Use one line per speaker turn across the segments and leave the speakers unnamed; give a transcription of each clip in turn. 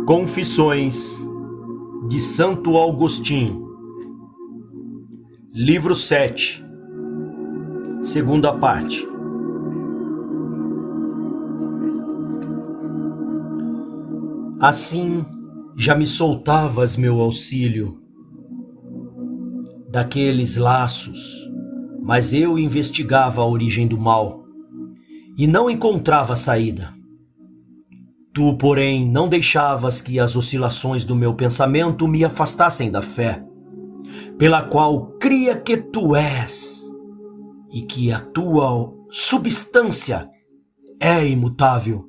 Confissões de Santo Agostinho, livro 7, segunda parte. Assim já me soltavas meu auxílio daqueles laços, mas eu investigava a origem do mal e não encontrava saída. Tu, porém, não deixavas que as oscilações do meu pensamento me afastassem da fé, pela qual cria que tu és, e que a tua substância é imutável,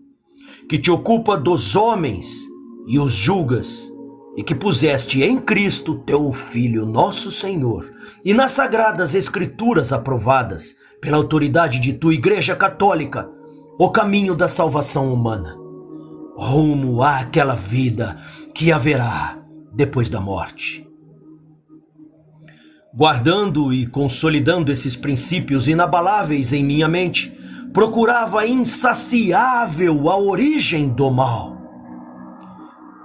que te ocupa dos homens e os julgas, e que puseste em Cristo, teu Filho, nosso Senhor, e nas sagradas Escrituras aprovadas pela autoridade de tua Igreja Católica, o caminho da salvação humana, rumo àquela vida que haverá depois da morte. Guardando e consolidando esses princípios inabaláveis em minha mente, procurava insaciável a origem do mal.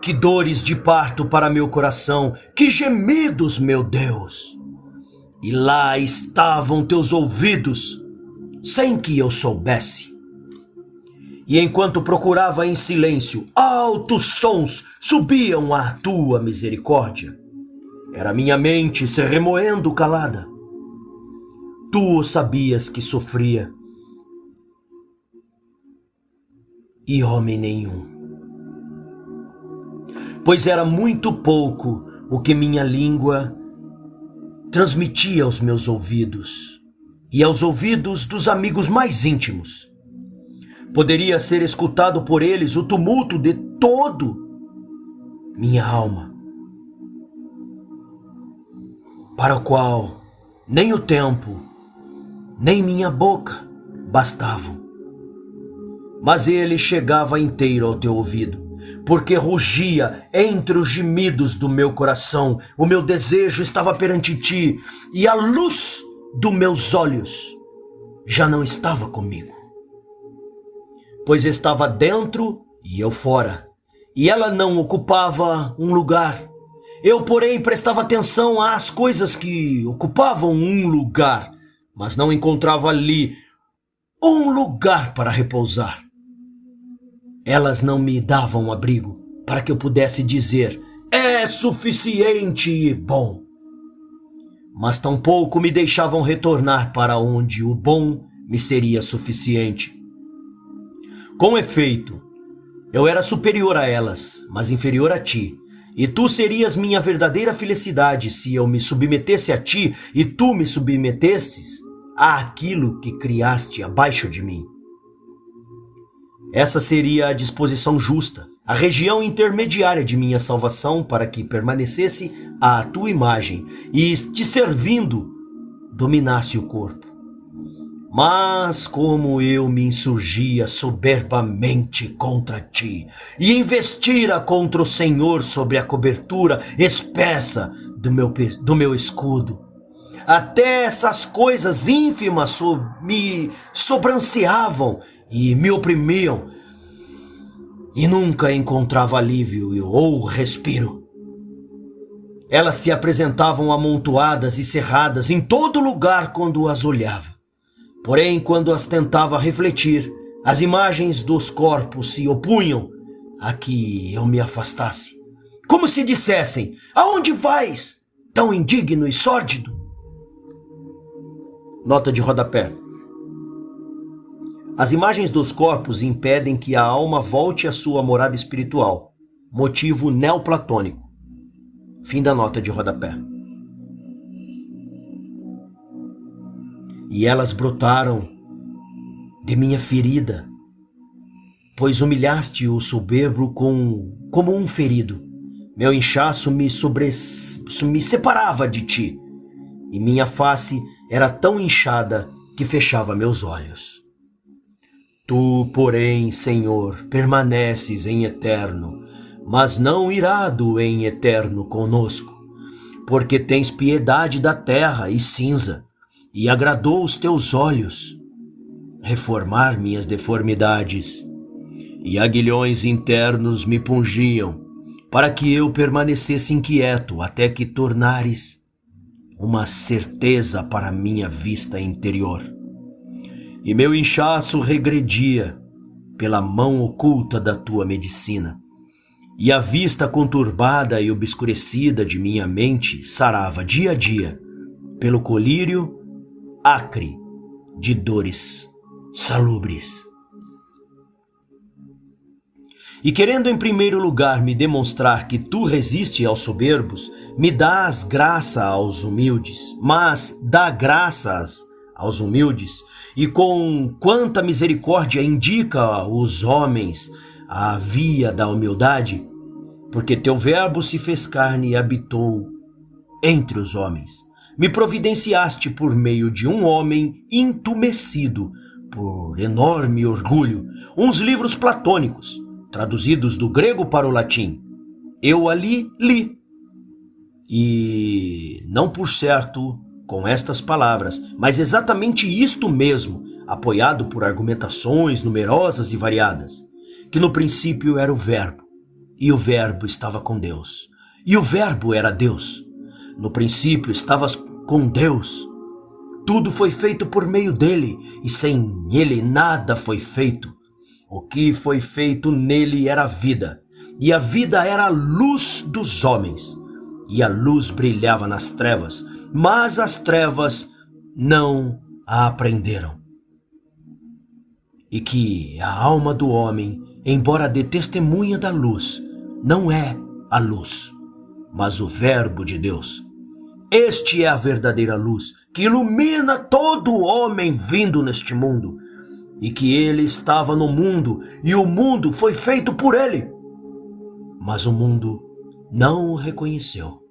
Que dores de parto para meu coração, que gemidos, meu Deus! E lá estavam teus ouvidos, sem que eu soubesse. E enquanto procurava em silêncio, altos sons subiam à tua misericórdia. Era minha mente se remoendo calada. Tu sabias que sofria, e homem nenhum. Pois era muito pouco o que minha língua transmitia aos meus ouvidos, e aos ouvidos dos amigos mais íntimos. Poderia ser escutado por eles o tumulto de todo minha alma, para o qual nem o tempo, nem minha boca bastavam. Mas ele chegava inteiro ao teu ouvido, porque rugia entre os gemidos do meu coração. O meu desejo estava perante ti, e a luz dos meus olhos já não estava comigo, pois estava dentro e eu fora, e ela não ocupava um lugar. Eu, porém, prestava atenção às coisas que ocupavam um lugar, mas não encontrava ali um lugar para repousar. Elas não me davam abrigo para que eu pudesse dizer: é suficiente e bom. Mas tampouco me deixavam retornar para onde o bom me seria suficiente. Com efeito, eu era superior a elas, mas inferior a ti, e tu serias minha verdadeira felicidade se eu me submetesse a ti e tu me submetesses àquilo que criaste abaixo de mim. Essa seria a disposição justa, a região intermediária de minha salvação, para que permanecesse à tua imagem e, te servindo, dominasse o corpo. Mas como eu me insurgia soberbamente contra ti e investira contra o Senhor sobre a cobertura espessa do meu escudo, até essas coisas ínfimas me sobranceavam e me oprimiam, e nunca encontrava alívio ou respiro. Elas se apresentavam amontoadas e cerradas em todo lugar quando as olhava. Porém, quando as tentava refletir, as imagens dos corpos se opunham a que eu me afastasse, como se dissessem: aonde vais, tão indigno e sórdido? Nota de rodapé. As imagens dos corpos impedem que a alma volte à sua morada espiritual. Motivo neoplatônico. Fim da nota de rodapé. E elas brotaram de minha ferida, pois humilhaste o soberbo como um ferido. Meu inchaço me separava de ti, e minha face era tão inchada que fechava meus olhos. Tu, porém, Senhor, permaneces em eterno, mas não irado em eterno conosco, porque tens piedade da terra e cinza, e agradou os teus olhos reformar minhas deformidades, e aguilhões internos me pungiam, para que eu permanecesse inquieto até que tornares uma certeza para minha vista interior. E meu inchaço regredia pela mão oculta da tua medicina, e a vista conturbada e obscurecida de minha mente sarava dia a dia pelo colírio acre de dores salubres. E querendo em primeiro lugar me demonstrar que tu resiste aos soberbos, me dás graça aos humildes, mas dá graças aos humildes, e com quanta misericórdia indica os homens a via da humildade, porque teu verbo se fez carne e habitou entre os homens. Me providenciaste por meio de um homem entumecido por enorme orgulho, uns livros platônicos, traduzidos do grego para o latim. Eu ali li, e não por certo com estas palavras, mas exatamente isto mesmo, apoiado por argumentações numerosas e variadas, que no princípio era o Verbo, e o Verbo estava com Deus, e o Verbo era Deus. No princípio estavas com Deus. Tudo foi feito por meio dele, e sem ele nada foi feito. O que foi feito nele era a vida, e a vida era a luz dos homens. E a luz brilhava nas trevas, mas as trevas não a aprenderam. E que a alma do homem, embora dê testemunha da luz, não é a luz, mas o Verbo de Deus. Este é a verdadeira luz, que ilumina todo homem vindo neste mundo, e que ele estava no mundo, e o mundo foi feito por ele, mas o mundo não o reconheceu.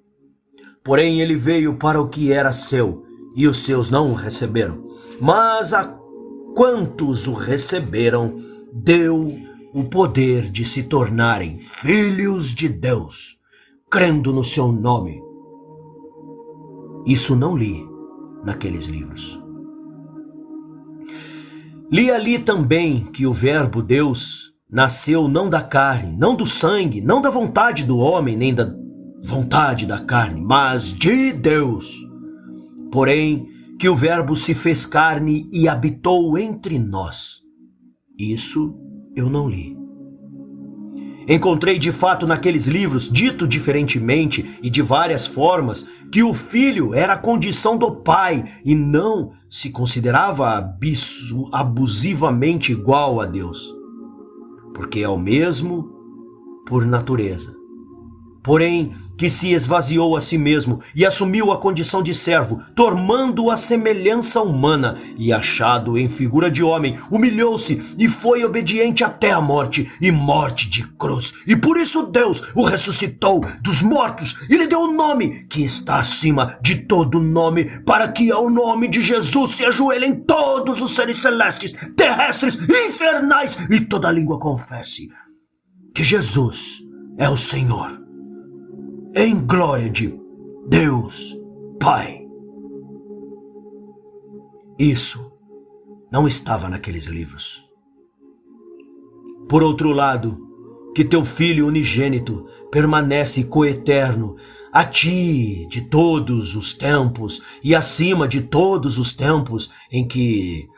Porém ele veio para o que era seu, e os seus não o receberam. Mas a quantos o receberam, deu o poder de se tornarem filhos de Deus, crendo no seu nome. Isso não li naqueles livros. Li ali também que o Verbo Deus nasceu não da carne, não do sangue, não da vontade do homem, nem da vontade da carne, mas de Deus. Porém, que o Verbo se fez carne e habitou entre nós. Isso eu não li. Encontrei de fato naqueles livros, dito diferentemente e de várias formas, que o Filho era a condição do Pai e não se considerava abusivamente igual a Deus, porque é o mesmo por natureza. Porém, que se esvaziou a si mesmo e assumiu a condição de servo, tomando a semelhança humana e achado em figura de homem, humilhou-se e foi obediente até a morte e morte de cruz. E por isso Deus o ressuscitou dos mortos e lhe deu o nome que está acima de todo nome, para que ao nome de Jesus se ajoelhem todos os seres celestes, terrestres, infernais, e toda língua confesse que Jesus é o Senhor, em glória de Deus Pai. Isso não estava naqueles livros. Por outro lado, que teu Filho unigênito permanece coeterno a ti de todos os tempos e acima de todos os tempos, em que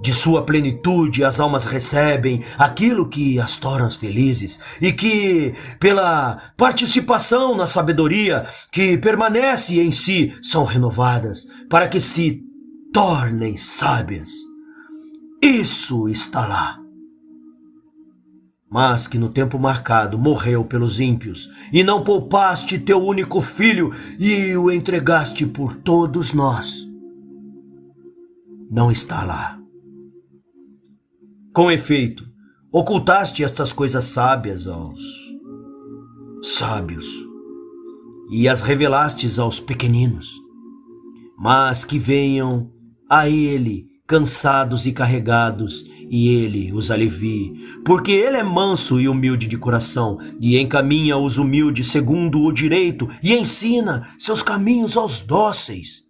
de sua plenitude as almas recebem aquilo que as torna felizes, e que pela participação na sabedoria que permanece em si são renovadas para que se tornem sábias. Isso está lá. Mas que no tempo marcado morreu pelos ímpios, e não poupaste teu único filho e o entregaste por todos nós, não está lá. Com efeito, ocultaste estas coisas sábias aos sábios e as revelastes aos pequeninos, mas que venham a ele cansados e carregados, e ele os alivie, porque ele é manso e humilde de coração, e encaminha os humildes segundo o direito, e ensina seus caminhos aos dóceis,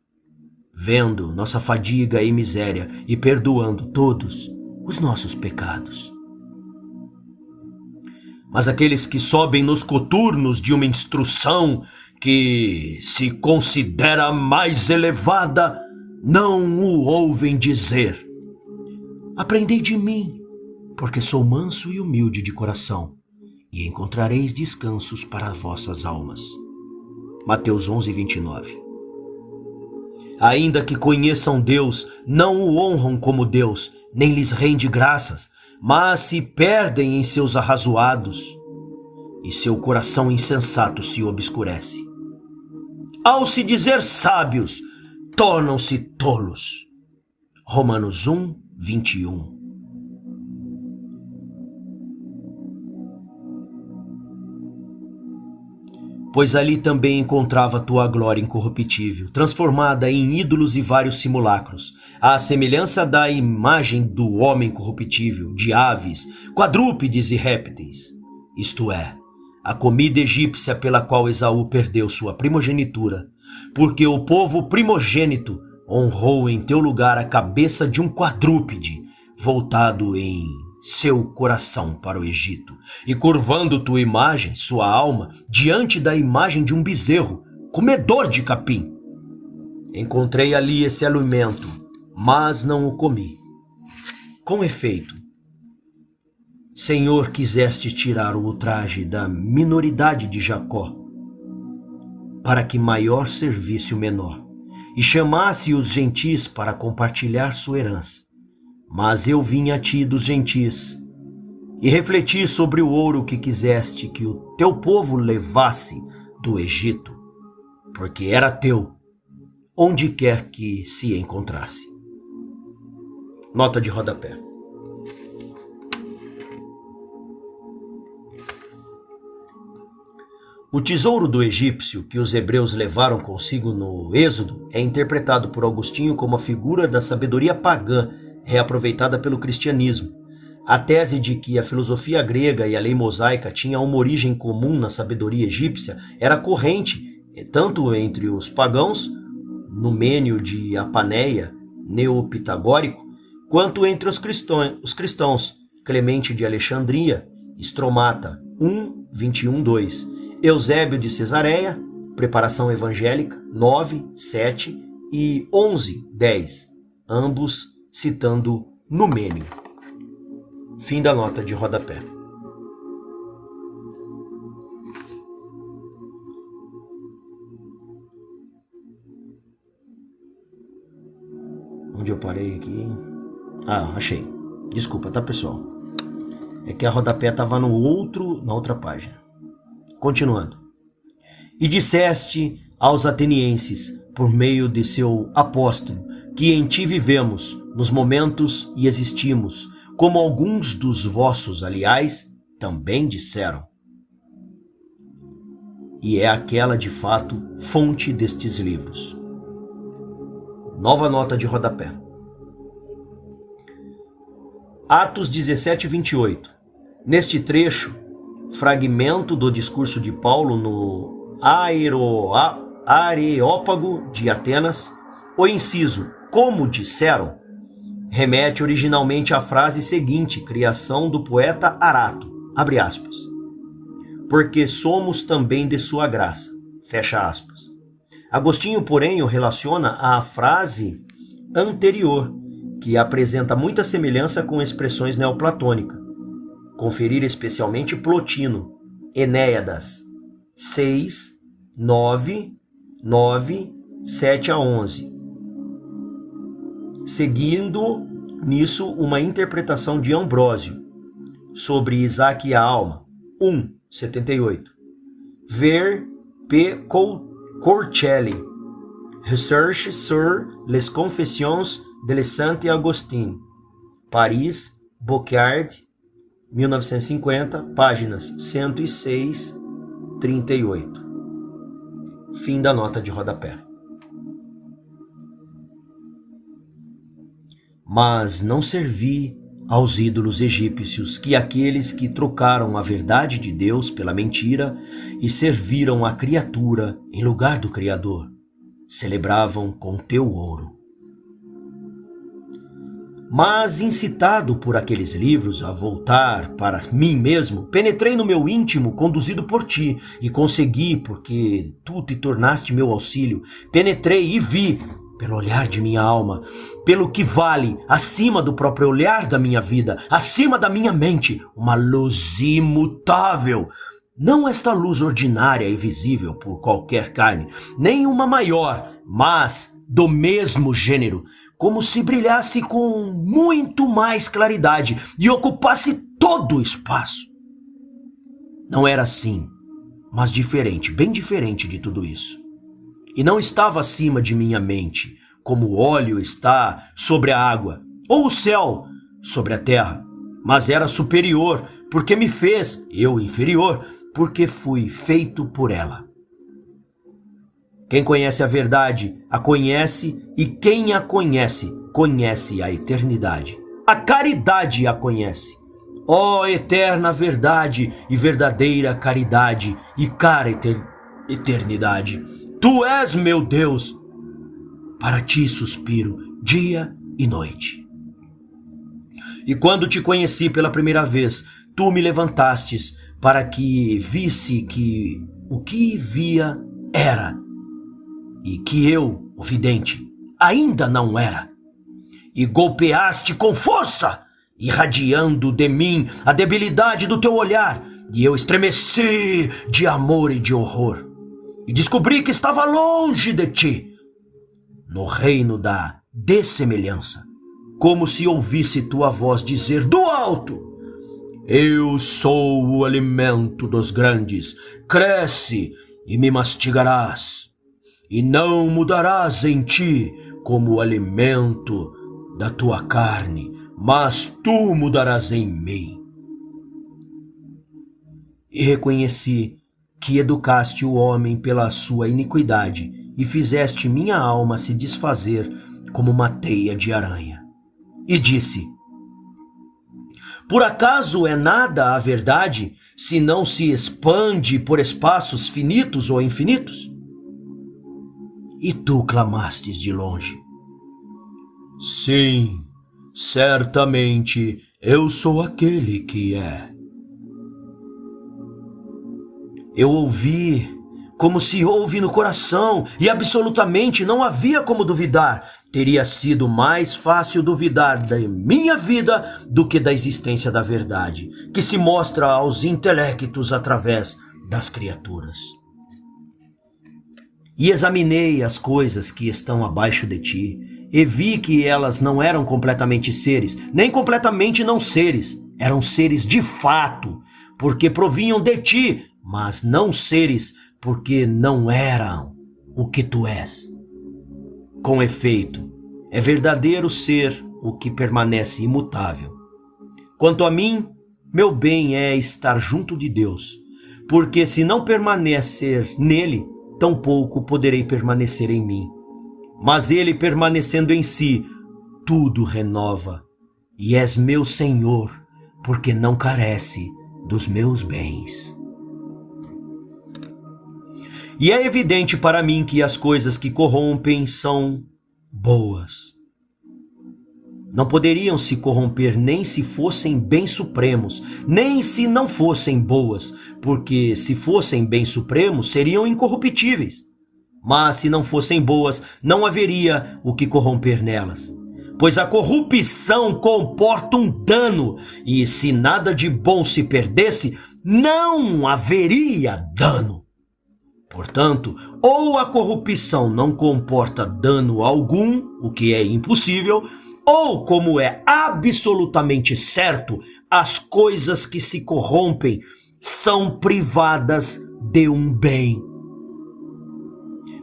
vendo nossa fadiga e miséria, e perdoando todos os nossos pecados. Mas aqueles que sobem nos coturnos de uma instrução que se considera mais elevada, não o ouvem dizer: aprendei de mim, porque sou manso e humilde de coração, e encontrareis descansos para vossas almas. Mateus 11:29. Ainda que conheçam Deus, não o honram como Deus, nem lhes rende graças, mas se perdem em seus arrazoados, e seu coração insensato se obscurece. Ao se dizer sábios, tornam-se tolos. Romanos 1:21. Pois ali também encontrava tua glória incorruptível, transformada em ídolos e vários simulacros, à semelhança da imagem do homem corruptível, de aves, quadrúpedes e répteis, isto é, a comida egípcia pela qual Esaú perdeu sua primogenitura, porque o povo primogênito honrou em teu lugar a cabeça de um quadrúpede, voltado em seu coração para o Egito, e curvando tua imagem, sua alma, diante da imagem de um bezerro, comedor de capim. Encontrei ali esse alimento, mas não o comi. Com efeito, Senhor, quiseste tirar o ultraje da minoridade de Jacó, para que maior servisse o menor, e chamasse os gentis para compartilhar sua herança. Mas eu vim a ti dos gentis, e refleti sobre o ouro que quiseste que o teu povo levasse do Egito, porque era teu, onde quer que se encontrasse. Nota de rodapé. O tesouro do egípcio que os hebreus levaram consigo no Êxodo é interpretado por Agostinho como a figura da sabedoria pagã reaproveitada pelo cristianismo. A tese de que a filosofia grega e a lei mosaica tinham uma origem comum na sabedoria egípcia era corrente, tanto entre os pagãos, Numênio de Apaneia, neopitagórico, quanto entre os cristãos, Clemente de Alexandria, Estromata 1:21-2, Eusébio de Cesareia, Preparação Evangélica 9:7 e 11:10, ambos citando Numênio. Fim da nota de rodapé. Onde eu parei aqui? Ah, achei. Desculpa, tá, pessoal? É que a rodapé estava na outra página. Continuando. E disseste aos atenienses, por meio de seu apóstolo, que em ti vivemos, nos momentos e existimos, como alguns dos vossos, aliás, também disseram. E é aquela, de fato, fonte destes livros. Nova nota de rodapé. Atos 17:28. Neste trecho, fragmento do discurso de Paulo no Areópago de Atenas, o inciso "como disseram" remete originalmente à frase seguinte, criação do poeta Arato, abre aspas, porque somos também de sua graça, fecha aspas. Agostinho, porém, o relaciona à frase anterior, que apresenta muita semelhança com expressões neoplatônicas. Conferir especialmente Plotino, Enéadas 6, 9, 7-11. Seguindo nisso uma interpretação de Ambrósio sobre Isaac e a alma, 1:78. Ver P. Corcelli, Recherche sur les Confessions de Saint Augustin, Paris, Bocard, 1950, páginas 106-38. Fim da nota de rodapé. Mas não servi aos ídolos egípcios que aqueles que trocaram a verdade de Deus pela mentira e serviram a criatura em lugar do Criador, celebravam com teu ouro. Mas, incitado por aqueles livros a voltar para mim mesmo, penetrei no meu íntimo conduzido por ti, e consegui, porque tu te tornaste meu auxílio. Penetrei e vi, pelo olhar de minha alma, pelo que vale, acima do próprio olhar da minha vida, acima da minha mente, uma luz imutável. Não esta luz ordinária e visível por qualquer carne, nem uma maior, mas do mesmo gênero, como se brilhasse com muito mais claridade e ocupasse todo o espaço. Não era assim, mas diferente, bem diferente de tudo isso. E não estava acima de minha mente, como o óleo está sobre a água, ou o céu sobre a terra, mas era superior, porque me fez, eu inferior, porque fui feito por ela. Quem conhece a verdade, a conhece, e quem a conhece, conhece a eternidade. A caridade a conhece. Ó eterna verdade e verdadeira caridade e cara eternidade. Tu és meu Deus. Para ti suspiro dia e noite. E quando te conheci pela primeira vez, tu me levantastes para que visse que o que via era, e que eu, o vidente, ainda não era. E golpeaste com força, irradiando de mim a debilidade do teu olhar, e eu estremeci de amor e de horror. E descobri que estava longe de ti, no reino da dessemelhança, como se ouvisse tua voz dizer do alto: eu sou o alimento dos grandes, cresce e me mastigarás. E não mudarás em ti como o alimento da tua carne, mas tu mudarás em mim. E reconheci que educaste o homem pela sua iniquidade e fizeste minha alma se desfazer como uma teia de aranha. E disse: por acaso é nada a verdade se não se expande por espaços finitos ou infinitos? E tu clamastes de longe: sim, certamente eu sou aquele que é. Eu ouvi como se ouve no coração, e absolutamente não havia como duvidar. Teria sido mais fácil duvidar da minha vida do que da existência da verdade, que se mostra aos intelectos através das criaturas. E examinei as coisas que estão abaixo de ti, e vi que elas não eram completamente seres, nem completamente não seres. Eram seres de fato, porque provinham de ti, mas não seres, porque não eram o que tu és. Com efeito, é verdadeiro ser o que permanece imutável. Quanto a mim, meu bem é estar junto de Deus, porque se não permanecer nele, tampouco poderei permanecer em mim. Mas ele permanecendo em si, tudo renova, e és meu Senhor, porque não carece dos meus bens. E é evidente para mim que as coisas que corrompem são boas. Não poderiam se corromper nem se fossem bens supremos, nem se não fossem boas, porque se fossem bens supremos seriam incorruptíveis. Mas se não fossem boas, não haveria o que corromper nelas. Pois a corrupção comporta um dano, e se nada de bom se perdesse, não haveria dano. Portanto, ou a corrupção não comporta dano algum, o que é impossível, ou, como é absolutamente certo, as coisas que se corrompem são privadas de um bem.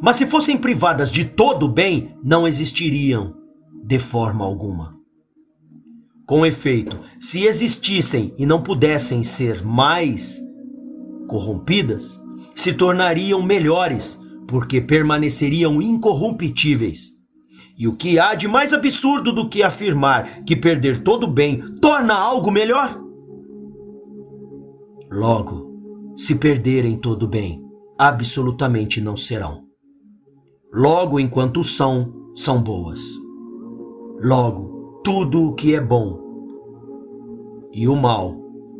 Mas se fossem privadas de todo o bem, não existiriam de forma alguma. Com efeito, se existissem e não pudessem ser mais corrompidas, se tornariam melhores, porque permaneceriam incorruptíveis. E o que há de mais absurdo do que afirmar que perder todo o bem torna algo melhor? Logo, se perderem todo o bem, absolutamente não serão. Logo, enquanto são boas. Logo, tudo o que é bom. E o mal,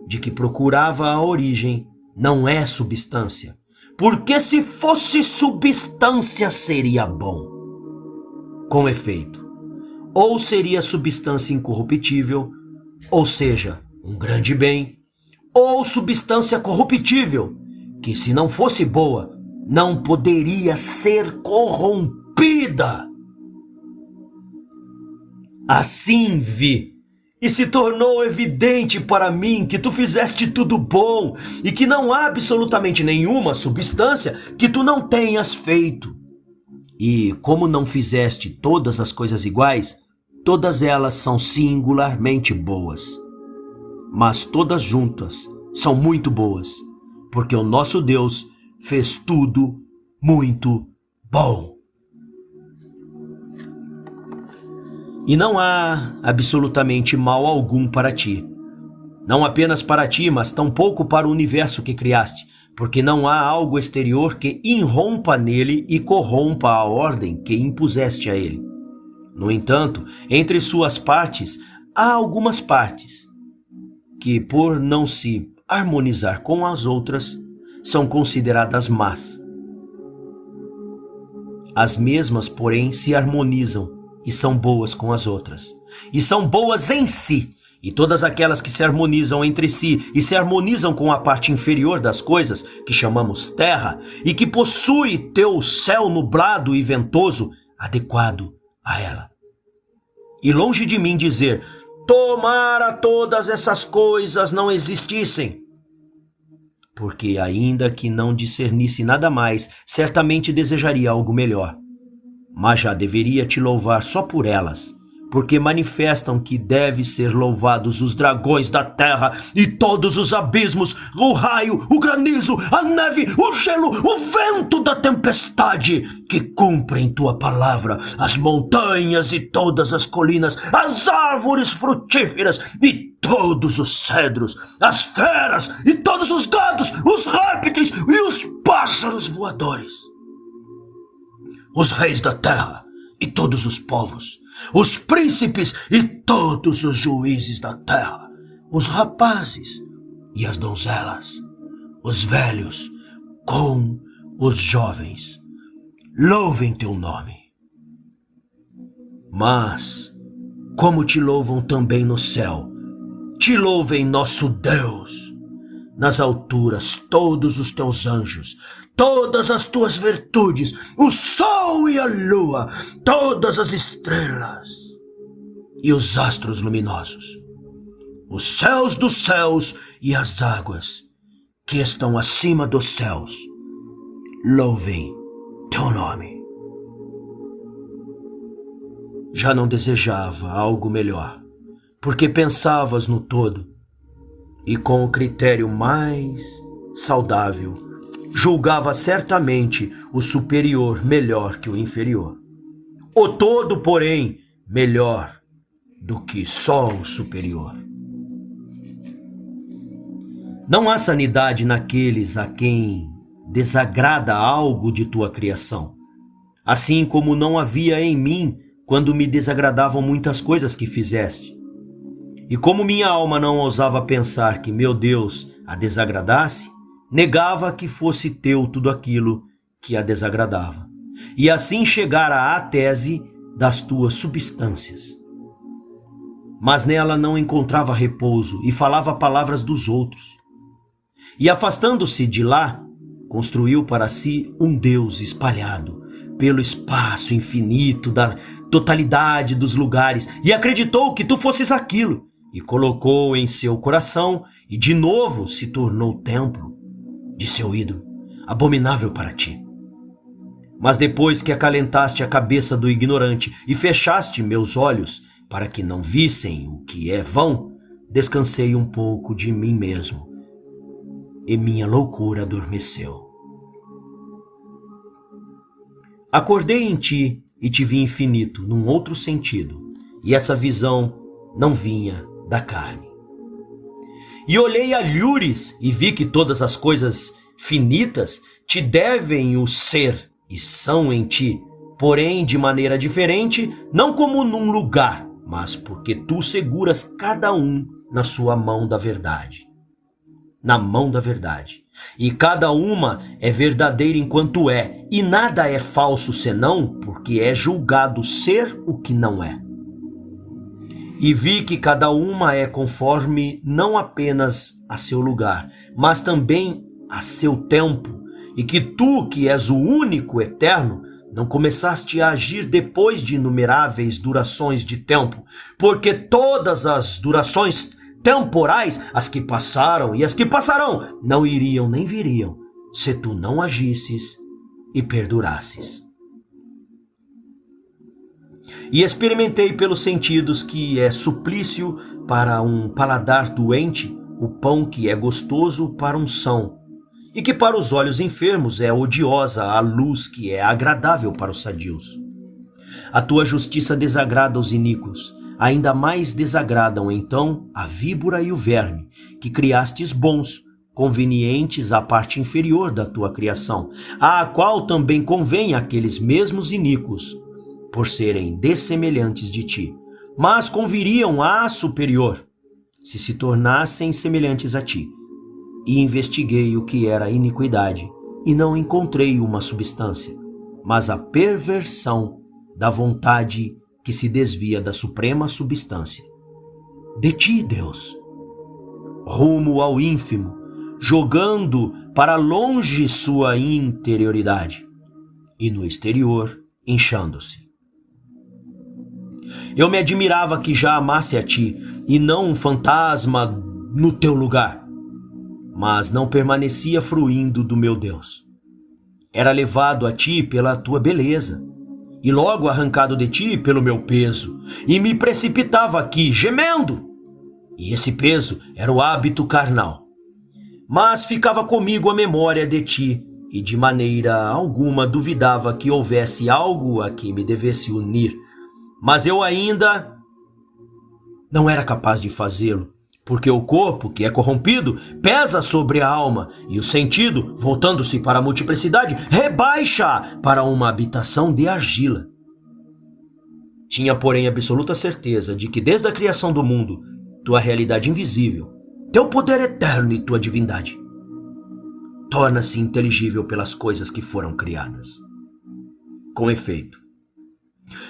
de que procurava a origem, não é substância, porque se fosse substância seria bom. Com efeito, ou seria substância incorruptível, ou seja, um grande bem, ou substância corruptível, que se não fosse boa, não poderia ser corrompida. Assim vi, e se tornou evidente para mim que tu fizeste tudo bom e que não há absolutamente nenhuma substância que tu não tenhas feito. E como não fizeste todas as coisas iguais, todas elas são singularmente boas. Mas todas juntas são muito boas, porque o nosso Deus fez tudo muito bom. E não há absolutamente mal algum para ti. Não apenas para ti, mas tampouco para o universo que criaste, porque não há algo exterior que irrompa nele e corrompa a ordem que impuseste a ele. No entanto, entre suas partes, há algumas partes que, por não se harmonizar com as outras, são consideradas más. As mesmas, porém, se harmonizam e são boas com as outras, e são boas em si, e todas aquelas que se harmonizam entre si e se harmonizam com a parte inferior das coisas, que chamamos terra, e que possui teu céu nublado e ventoso, adequado a ela. E longe de mim dizer, tomara todas essas coisas não existissem, porque ainda que não discernisse nada mais, certamente desejaria algo melhor. Mas já deveria te louvar só por elas, porque manifestam que deve ser louvados os dragões da terra e todos os abismos, o raio, o granizo, a neve, o gelo, o vento da tempestade, que cumprem tua palavra, as montanhas e todas as colinas, as árvores frutíferas e todos os cedros, as feras e todos os gados, os répteis e os pássaros voadores, os reis da terra e todos os povos, os príncipes e todos os juízes da terra, os rapazes e as donzelas, os velhos com os jovens, louvem teu nome. Mas, como te louvam também no céu, te louvem nosso Deus, nas alturas todos os teus anjos, todas as tuas virtudes, o sol e a lua, todas as estrelas e os astros luminosos, os céus dos céus e as águas que estão acima dos céus, louvem teu nome. Já não desejava algo melhor, porque pensavas no todo, e com o critério mais saudável, julgava certamente o superior melhor que o inferior. O todo, porém, melhor do que só o superior. Não há sanidade naqueles a quem desagrada algo de tua criação, assim como não havia em mim quando me desagradavam muitas coisas que fizeste. E como minha alma não ousava pensar que meu Deus a desagradasse, negava que fosse teu tudo aquilo que a desagradava, e assim chegara à tese das tuas substâncias. Mas nela não encontrava repouso e falava palavras dos outros. E afastando-se de lá, construiu para si um Deus espalhado pelo espaço infinito da totalidade dos lugares, e acreditou que tu fosses aquilo, e colocou em seu coração, e de novo se tornou templo de seu ídolo, abominável para ti. Mas depois que acalentaste a cabeça do ignorante e fechaste meus olhos para que não vissem o que é vão, descansei um pouco de mim mesmo, e minha loucura adormeceu. Acordei em ti e te vi infinito num outro sentido, e essa visão não vinha da carne. E olhei alhures e vi que todas as coisas finitas te devem o ser e são em ti, porém de maneira diferente, não como num lugar, mas porque tu seguras cada um na sua mão da verdade. Na mão da verdade. E cada uma é verdadeira enquanto é, e nada é falso senão porque é julgado ser o que não é. E vi que cada uma é conforme não apenas a seu lugar, mas também a seu tempo, e que tu, que és o único eterno, não começaste a agir depois de inumeráveis durações de tempo, porque todas as durações temporais, as que passaram e as que passarão, não iriam nem viriam, se tu não agisses e perdurasses. E experimentei pelos sentidos que é suplício para um paladar doente o pão que é gostoso para um são, e que para os olhos enfermos é odiosa a luz que é agradável para os sadios. A tua justiça desagrada os iníquos, ainda mais desagradam então a víbora e o verme, que criastes bons, convenientes à parte inferior da tua criação, à qual também convém aqueles mesmos iníquos, por serem dessemelhantes de ti, mas conviriam à superior, se tornassem semelhantes a ti. E investiguei o que era iniquidade, e não encontrei uma substância, mas a perversão da vontade que se desvia da suprema substância. De ti, Deus, rumo ao ínfimo, jogando para longe sua interioridade, e no exterior, inchando-se. Eu me admirava que já amasse a ti, e não um fantasma no teu lugar, mas não permanecia fruindo do meu Deus. Era levado a ti pela tua beleza, e logo arrancado de ti pelo meu peso, e me precipitava aqui, gemendo. E esse peso era o hábito carnal. Mas ficava comigo a memória de ti, e de maneira alguma duvidava que houvesse algo a que me devesse unir. Mas eu ainda não era capaz de fazê-lo, porque o corpo, que é corrompido, pesa sobre a alma, e o sentido, voltando-se para a multiplicidade, rebaixa para uma habitação de argila. Tinha, porém, absoluta certeza de que desde a criação do mundo, tua realidade invisível, teu poder eterno e tua divindade, torna-se inteligível pelas coisas que foram criadas. Com efeito,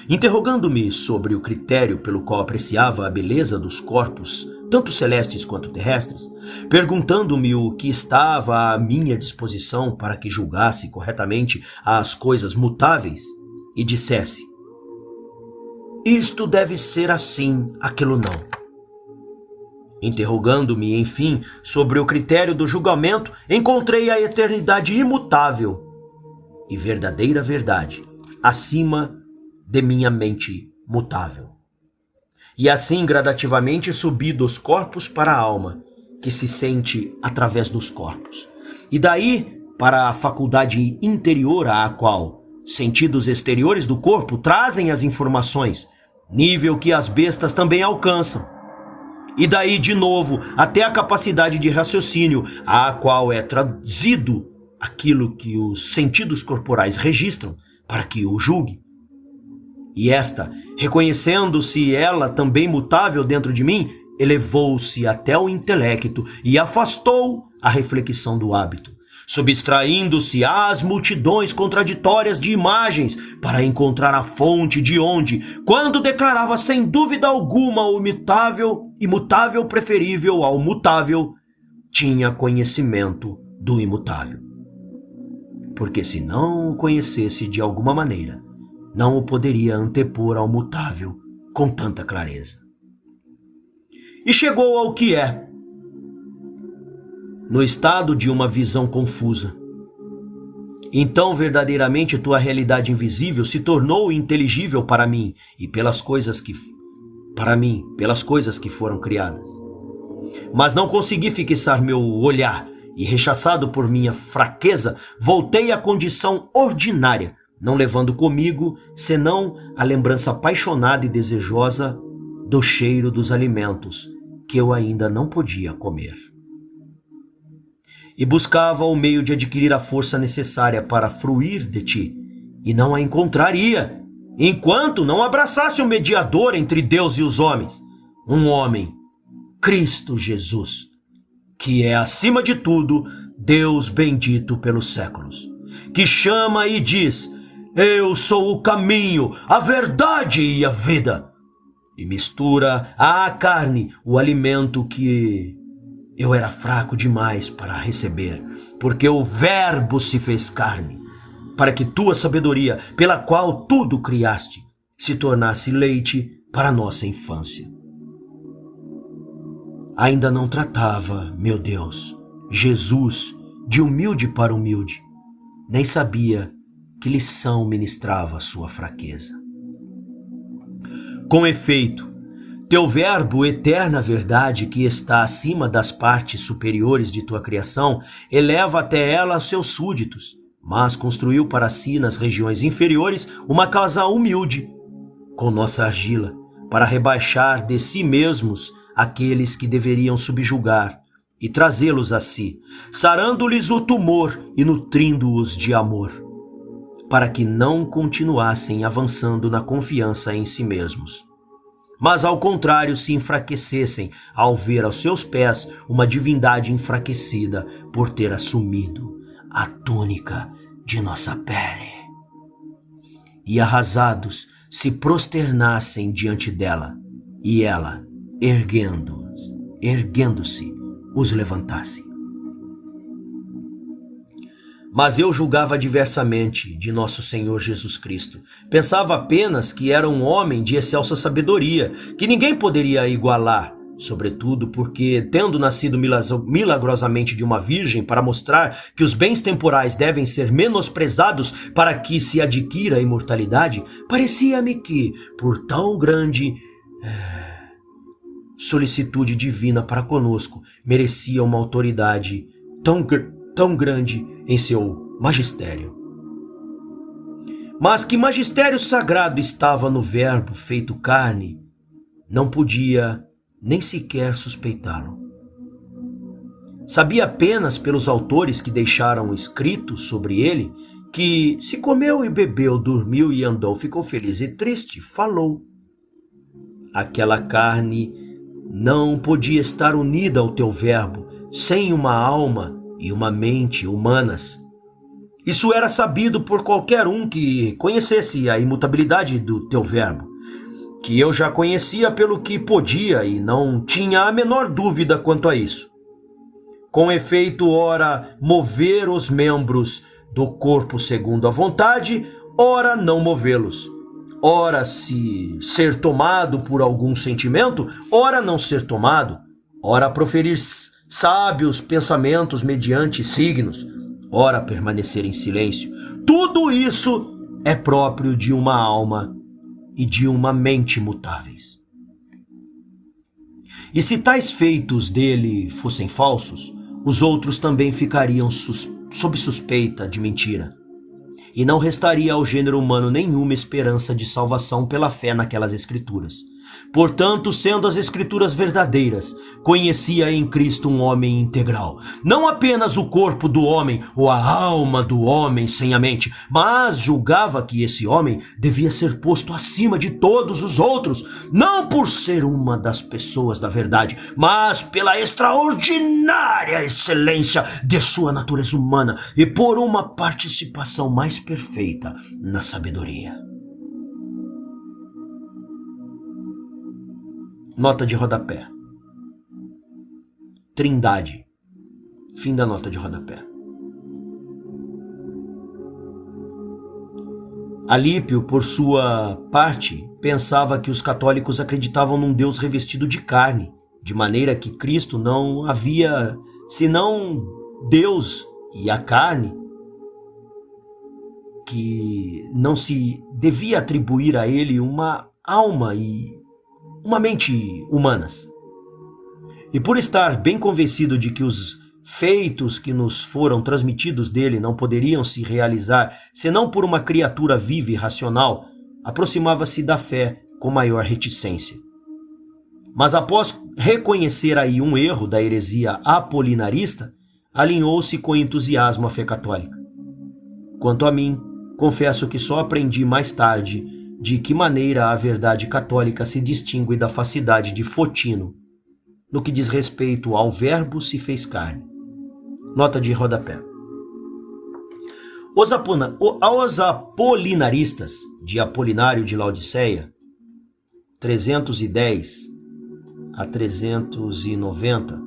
interrogando-me sobre o critério pelo qual apreciava a beleza dos corpos, tanto celestes quanto terrestres, perguntando-me o que estava à minha disposição para que julgasse corretamente as coisas mutáveis, e dissesse: isto deve ser assim, aquilo não. Interrogando-me, enfim, sobre o critério do julgamento, encontrei a eternidade imutável e verdadeira verdade acima de minha mente mutável. E assim gradativamente subi dos corpos para a alma, que se sente através dos corpos. E daí para a faculdade interior à qual sentidos exteriores do corpo trazem as informações, nível que as bestas também alcançam. E daí de novo até a capacidade de raciocínio, à qual é trazido aquilo que os sentidos corporais registram para que o julgue. E esta, reconhecendo-se ela também mutável dentro de mim, elevou-se até o intelecto e afastou a reflexão do hábito, subtraindo-se às multidões contraditórias de imagens para encontrar a fonte de onde, quando declarava sem dúvida alguma o imutável preferível ao mutável, tinha conhecimento do imutável. Porque se não o conhecesse de alguma maneira, não o poderia antepor ao mutável com tanta clareza. E chegou ao que é, no estado de uma visão confusa. Então verdadeiramente tua realidade invisível se tornou inteligível para mim e pelas coisas que foram criadas. Mas não consegui fixar meu olhar e, rechaçado por minha fraqueza, voltei à condição ordinária, não levando comigo senão a lembrança apaixonada e desejosa do cheiro dos alimentos que eu ainda não podia comer. E buscava o meio de adquirir a força necessária para fruir de ti, e não a encontraria, enquanto não abraçasse o mediador entre Deus e os homens, um homem, Cristo Jesus, que é, acima de tudo, Deus bendito pelos séculos, que chama e diz: eu sou o caminho, a verdade e a vida, e mistura à carne o alimento que eu era fraco demais para receber, porque o Verbo se fez carne, para que tua sabedoria, pela qual tudo criaste, se tornasse leite para nossa infância. Ainda não tratava, meu Deus, Jesus de humilde para humilde, nem sabia que lição ministrava sua fraqueza. Com efeito, teu Verbo, eterna verdade que está acima das partes superiores de tua criação, eleva até ela seus súditos, mas construiu para si nas regiões inferiores uma casa humilde, com nossa argila, para rebaixar de si mesmos aqueles que deveriam subjugar e trazê-los a si, sarando-lhes o tumor e nutrindo-os de amor, para que não continuassem avançando na confiança em si mesmos, mas ao contrário se enfraquecessem ao ver aos seus pés uma divindade enfraquecida por ter assumido a túnica de nossa pele, e arrasados se prosternassem diante dela, e ela, erguendo-se, os levantasse. Mas eu julgava diversamente de nosso Senhor Jesus Cristo. Pensava apenas que era um homem de excelsa sabedoria, que ninguém poderia igualar, sobretudo porque, tendo nascido milagrosamente de uma virgem para mostrar que os bens temporais devem ser menosprezados para que se adquira a imortalidade, parecia-me que, por tão grande solicitude divina para conosco, merecia uma autoridade tão grande em seu magistério. Mas que magistério sagrado estava no Verbo feito carne, não podia nem sequer suspeitá-lo. Sabia apenas pelos autores que deixaram escrito sobre ele que se comeu e bebeu, dormiu e andou, ficou feliz e triste, falou. Aquela carne não podia estar unida ao teu Verbo sem uma alma e uma mente humanas. Isso era sabido por qualquer um que conhecesse a imutabilidade do teu Verbo, que eu já conhecia pelo que podia e não tinha a menor dúvida quanto a isso. Com efeito, ora mover os membros do corpo segundo a vontade, ora não movê-los. Ora se ser tomado por algum sentimento, ora não ser tomado, ora proferir sábios pensamentos mediante signos, ora permanecer em silêncio. Tudo isso é próprio de uma alma e de uma mente mutáveis. E se tais feitos dele fossem falsos, os outros também ficariam sob suspeita de mentira. E não restaria ao gênero humano nenhuma esperança de salvação pela fé naquelas escrituras. Portanto, sendo as escrituras verdadeiras, conhecia em Cristo um homem integral, não apenas o corpo do homem ou a alma do homem sem a mente, mas julgava que esse homem devia ser posto acima de todos os outros, não por ser uma das pessoas da verdade, mas pela extraordinária excelência de sua natureza humana e por uma participação mais perfeita na sabedoria. Nota de rodapé. Trindade. Fim da nota de rodapé. Alípio, por sua parte, pensava que os católicos acreditavam num Deus revestido de carne, de maneira que Cristo não havia senão Deus e a carne, que não se devia atribuir a ele uma alma e uma mente humanas. E por estar bem convencido de que os feitos que nos foram transmitidos dele não poderiam se realizar senão por uma criatura viva e racional, aproximava-se da fé com maior reticência. Mas após reconhecer aí um erro da heresia apolinarista, alinhou-se com entusiasmo à fé católica. Quanto a mim, confesso que só aprendi mais tarde de que maneira a verdade católica se distingue da falsidade de Fotino, no que diz respeito ao Verbo se fez carne. Nota de rodapé. Os apolinaristas, de Apolinário de Laodiceia, 310 a 390,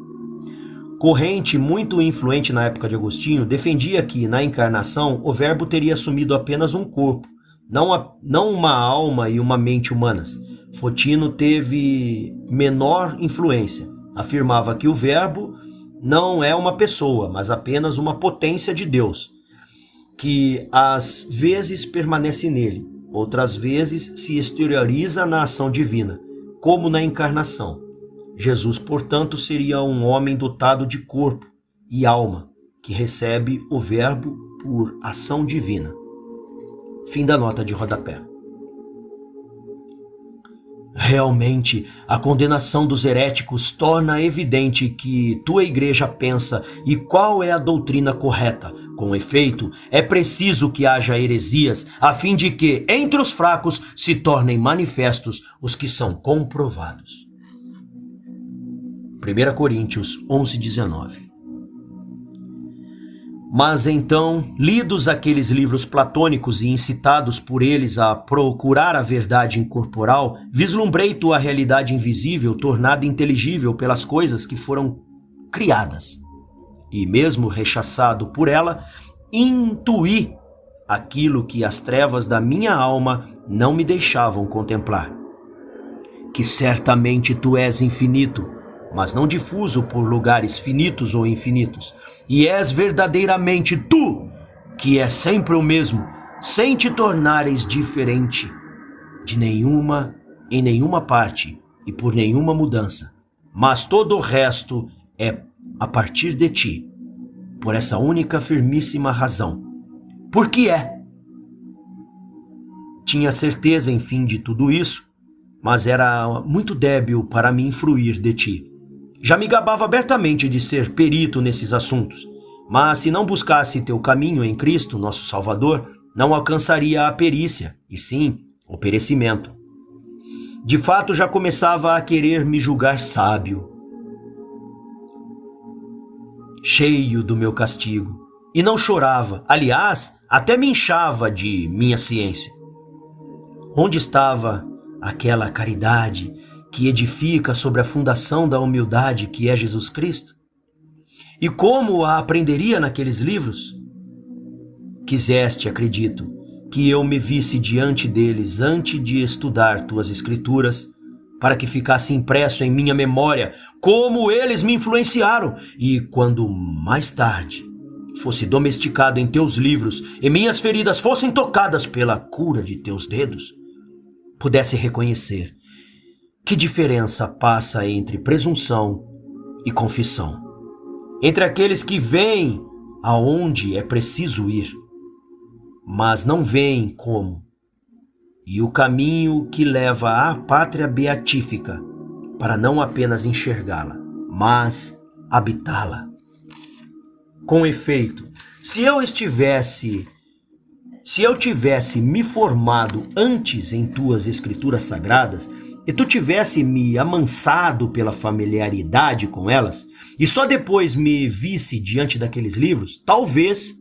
corrente muito influente na época de Agostinho, defendia que, na encarnação, o Verbo teria assumido apenas um corpo, não uma alma e uma mente humanas. Fotino teve menor influência. Afirmava que o Verbo não é uma pessoa, mas apenas uma potência de Deus, que às vezes permanece nele, outras vezes se exterioriza na ação divina, como na encarnação. Jesus, portanto, seria um homem dotado de corpo e alma, que recebe o Verbo por ação divina. Fim da nota de rodapé. Realmente, a condenação dos heréticos torna evidente que tua igreja pensa e qual é a doutrina correta. Com efeito, é preciso que haja heresias, a fim de que, entre os fracos, se tornem manifestos os que são comprovados. 1 Coríntios 11:19. Mas então, lidos aqueles livros platônicos e incitados por eles a procurar a verdade incorporal, vislumbrei tua realidade invisível tornada inteligível pelas coisas que foram criadas. E mesmo rechaçado por ela, intuí aquilo que as trevas da minha alma não me deixavam contemplar. Que certamente tu és infinito, mas não difuso por lugares finitos ou infinitos, e és verdadeiramente tu, que é sempre o mesmo, sem te tornares diferente em nenhuma parte e por nenhuma mudança, mas todo o resto é a partir de ti, por essa única firmíssima razão. Porque é. Tinha certeza, enfim, de tudo isso, mas era muito débil para me influir de ti. Já me gabava abertamente de ser perito nesses assuntos, mas se não buscasse teu caminho em Cristo, nosso Salvador, não alcançaria a perícia, e sim o perecimento. De fato, já começava a querer me julgar sábio, cheio do meu castigo, e não chorava, aliás, até me inchava de minha ciência. Onde estava aquela caridade que edifica sobre a fundação da humildade que é Jesus Cristo? E como a aprenderia naqueles livros? Quiseste, acredito, que eu me visse diante deles antes de estudar tuas escrituras, para que ficasse impresso em minha memória como eles me influenciaram, e quando mais tarde fosse domesticado em teus livros e minhas feridas fossem tocadas pela cura de teus dedos, pudesse reconhecer que diferença passa entre presunção e confissão, entre aqueles que veem aonde é preciso ir, mas não veem como, e o caminho que leva à pátria beatífica, para não apenas enxergá-la, mas habitá-la. Com efeito, se eu tivesse me formado antes em tuas escrituras sagradas, e tu tivesse me amansado pela familiaridade com elas, e só depois me visse diante daqueles livros, talvez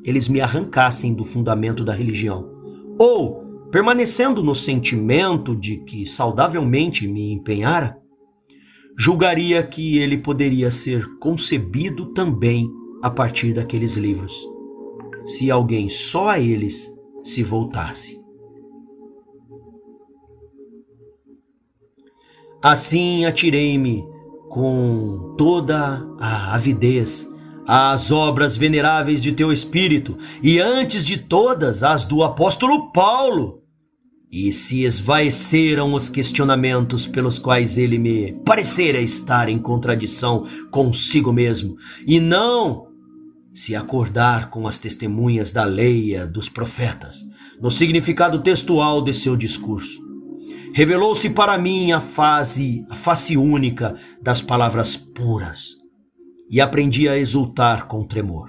eles me arrancassem do fundamento da religião. Ou, permanecendo no sentimento de que saudavelmente me empenhara, julgaria que ele poderia ser concebido também a partir daqueles livros, se alguém só a eles se voltasse. Assim atirei-me com toda a avidez às obras veneráveis de teu Espírito, e antes de todas as do apóstolo Paulo, e se esvaeceram os questionamentos pelos quais ele me parecera estar em contradição consigo mesmo, e não se acordar com as testemunhas da lei e dos profetas, no significado textual de seu discurso. Revelou-se para mim a face única das palavras puras, e aprendi a exultar com tremor.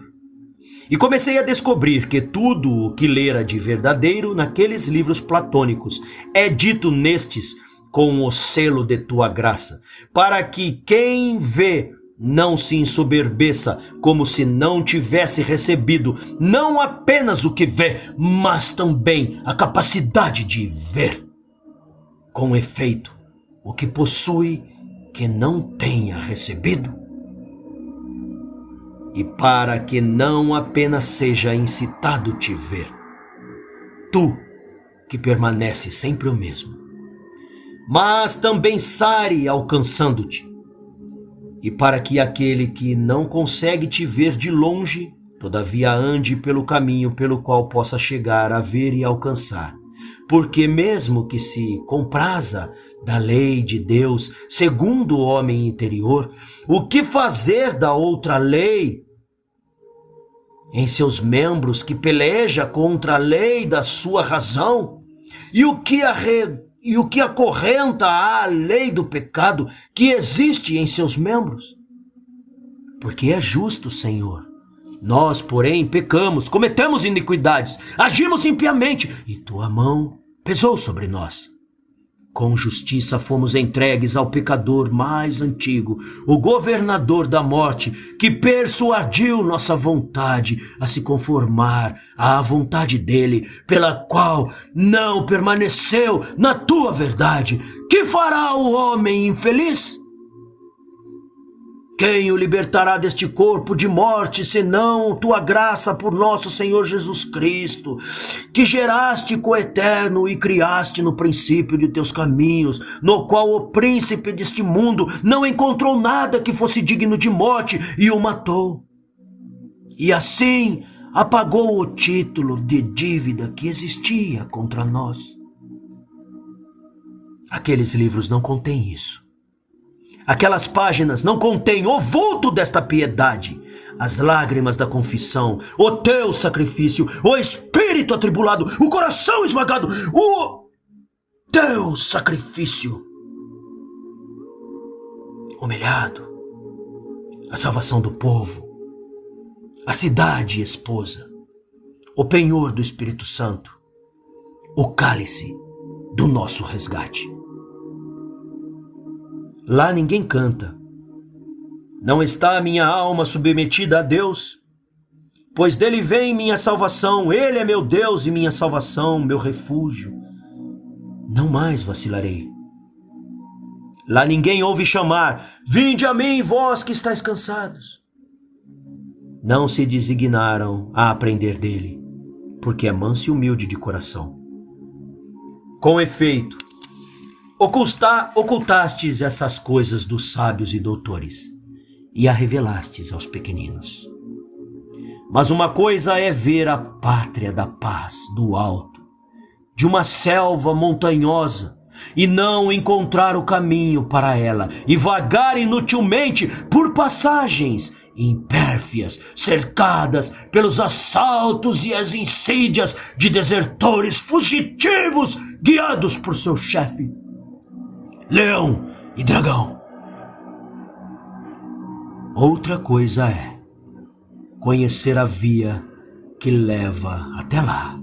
E comecei a descobrir que tudo o que lera de verdadeiro naqueles livros platônicos é dito nestes com o selo de tua graça, para que quem vê não se ensoberbeça, como se não tivesse recebido não apenas o que vê, mas também a capacidade de ver. Com efeito, o que possui que não tenha recebido. E para que não apenas seja incitado te ver, tu que permanece sempre o mesmo, mas também sare alcançando-te, e para que aquele que não consegue te ver de longe, todavia ande pelo caminho pelo qual possa chegar a ver e alcançar. Porque mesmo que se compraza da lei de Deus, segundo o homem interior, o que fazer da outra lei em seus membros que peleja contra a lei da sua razão? E o que acorrenta à lei do pecado que existe em seus membros? Porque é justo, Senhor. Nós, porém, pecamos, cometemos iniquidades, agimos impiamente, e tua mão pesou sobre nós. Com justiça fomos entregues ao pecador mais antigo, o governador da morte, que persuadiu nossa vontade a se conformar à vontade dele, pela qual não permaneceu na tua verdade. Que fará o homem infeliz? Quem o libertará deste corpo de morte, senão tua graça por nosso Senhor Jesus Cristo, que geraste coeterno e criaste no princípio de teus caminhos, no qual o príncipe deste mundo não encontrou nada que fosse digno de morte e o matou. E assim apagou o título de dívida que existia contra nós. Aqueles livros não contêm isso. Aquelas páginas não contêm o vulto desta piedade, as lágrimas da confissão, o teu sacrifício, o espírito atribulado, o coração esmagado, o teu sacrifício humilhado, a salvação do povo, a cidade esposa, o penhor do Espírito Santo, o cálice do nosso resgate. Lá ninguém canta. Não está a minha alma submetida a Deus? Pois dele vem minha salvação, ele é meu Deus e minha salvação, meu refúgio. Não mais vacilarei. Lá ninguém ouve chamar: vinde a mim, vós que estáis cansados. Não se designaram a aprender dele, porque é manso e humilde de coração. Com efeito, ocultastes essas coisas dos sábios e doutores, e a revelastes aos pequeninos. Mas uma coisa é ver a pátria da paz do alto, de uma selva montanhosa, e não encontrar o caminho para ela, e vagar inutilmente por passagens impérfias, cercadas pelos assaltos e as insídias de desertores fugitivos, guiados por seu chefe, leão e dragão. Outra coisa é conhecer a via que leva até lá,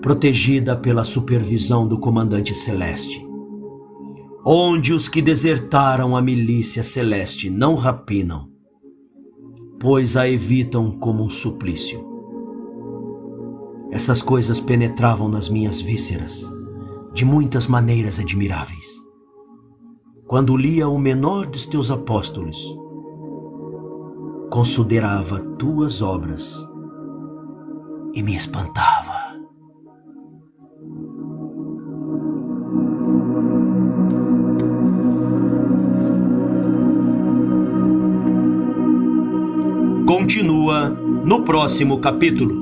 protegida pela supervisão do comandante celeste, onde os que desertaram a milícia celeste não rapinam, pois a evitam como um suplício. Essas coisas penetravam nas minhas vísceras de muitas maneiras admiráveis. Quando lia o menor dos teus apóstolos, considerava tuas obras e me espantava. Continua no próximo capítulo.